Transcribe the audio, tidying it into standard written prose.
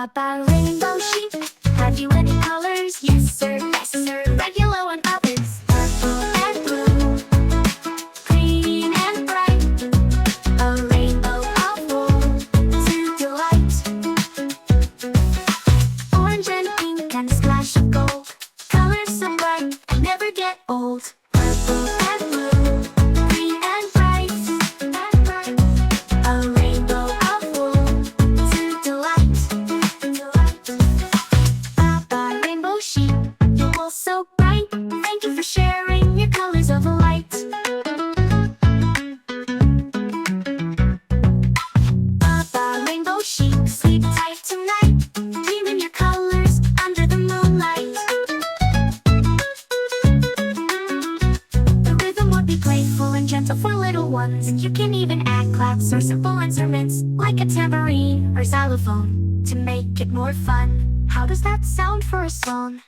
Baa Baa rainbow sheep. Have you any colors? Yes sir, yes sir. Red, yellow, and others. Purple and blue, green and bright. A rainbow of wool to delight. Orange and pink and a splash of gold. Colors so bright and never get old. Purple and blue, green and bright. A rainbow of wool to delight. Baa Baa rainbow sheep, your wool so bright. Thank you for sharing your colors of light. Baa Baa rainbow sheep, sleep tight tonight. Dream in your colors under the moonlight. The rhythm would be playful and gentle for little ones. You can even add claps or simple instruments like a tambourine or xylophone to make it more fun. How does that sound for a song?